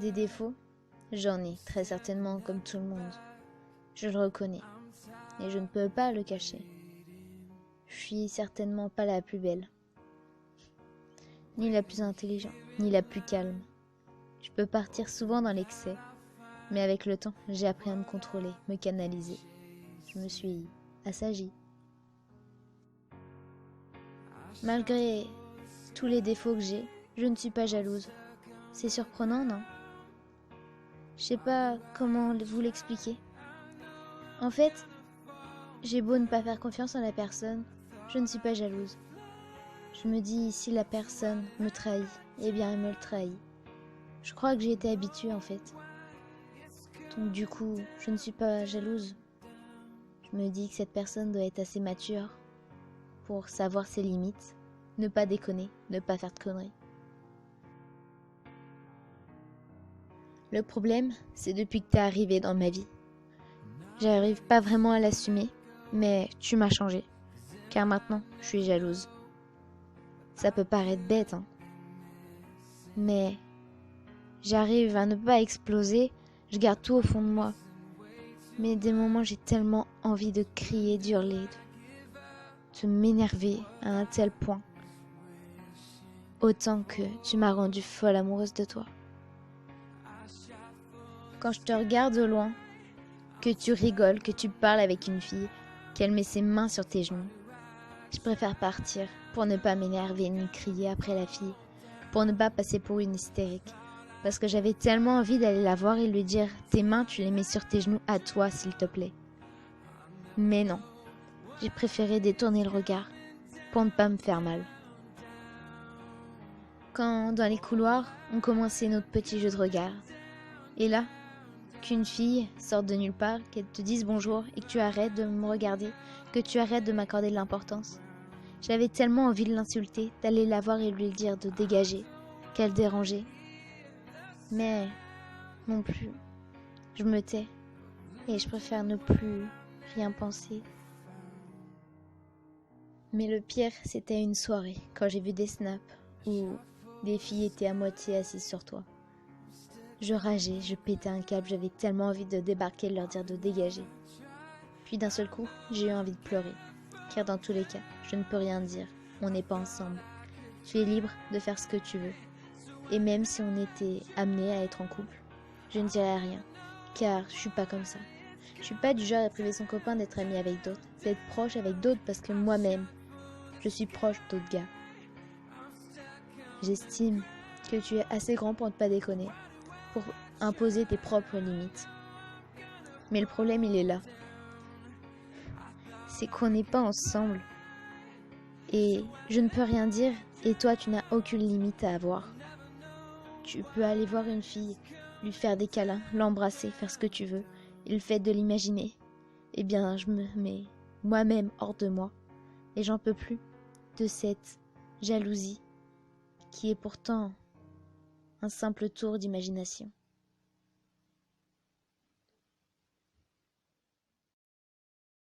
Des défauts? J'en ai, très certainement, comme tout le monde. Je le reconnais, et je ne peux pas le cacher. Je suis certainement pas la plus belle, ni la plus intelligente, ni la plus calme. Je peux partir souvent dans l'excès, mais avec le temps, j'ai appris à me contrôler, me canaliser. Je me suis assagie. Malgré tous les défauts que j'ai, je ne suis pas jalouse. C'est surprenant, non? Je sais pas comment vous l'expliquer. En fait, j'ai beau ne pas faire confiance en la personne, je ne suis pas jalouse. Je me dis, si la personne me trahit, eh bien elle me le trahit. Je crois que j'ai été habituée en fait. Donc du coup, je ne suis pas jalouse. Je me dis que cette personne doit être assez mature pour savoir ses limites, ne pas déconner, ne pas faire de conneries. Le problème, c'est depuis que t'es arrivé dans ma vie. J'arrive pas vraiment à l'assumer, mais tu m'as changé. Car maintenant, je suis jalouse. Ça peut paraître bête, hein. Mais j'arrive à ne pas exploser, je garde tout au fond de moi. Mais des moments, j'ai tellement envie de crier, d'hurler, de m'énerver à un tel point. Autant que tu m'as rendue folle amoureuse de toi. Quand je te regarde au loin, que tu rigoles, que tu parles avec une fille, qu'elle met ses mains sur tes genoux, je préfère partir pour ne pas m'énerver ni crier après la fille, pour ne pas passer pour une hystérique. Parce que j'avais tellement envie d'aller la voir et lui dire « Tes mains, tu les mets sur tes genoux à toi, s'il te plaît. » Mais non, j'ai préféré détourner le regard pour ne pas me faire mal. Quand, dans les couloirs, on commençait notre petit jeu de regard. Et là, qu'une fille sorte de nulle part, qu'elle te dise bonjour et que tu arrêtes de me regarder, que tu arrêtes de m'accorder de l'importance. J'avais tellement envie de l'insulter, d'aller la voir et lui dire de dégager, qu'elle dérangeait. Mais non plus, je me tais et je préfère ne plus rien penser. Mais le pire, c'était une soirée, quand j'ai vu des snaps où des filles étaient à moitié assises sur toi. Je rageais, je pétais un câble, j'avais tellement envie de débarquer et de leur dire de dégager. Puis d'un seul coup, j'ai eu envie de pleurer, car dans tous les cas, je ne peux rien dire, on n'est pas ensemble. Tu es libre de faire ce que tu veux. Et même si on était amenés à être en couple, je ne dirais rien, car je suis pas comme ça. Je suis pas du genre à priver son copain d'être ami avec d'autres, d'être proche avec d'autres parce que moi-même, je suis proche d'autres gars. J'estime que tu es assez grand pour ne pas déconner, pour imposer tes propres limites. Mais le problème, il est là. C'est qu'on n'est pas ensemble. Et je ne peux rien dire, et toi, tu n'as aucune limite à avoir. Tu peux aller voir une fille, lui faire des câlins, l'embrasser, faire ce que tu veux. Et le fait de l'imaginer, eh bien, je me mets moi-même hors de moi. Et j'en peux plus de cette jalousie qui est pourtant un simple tour d'imagination.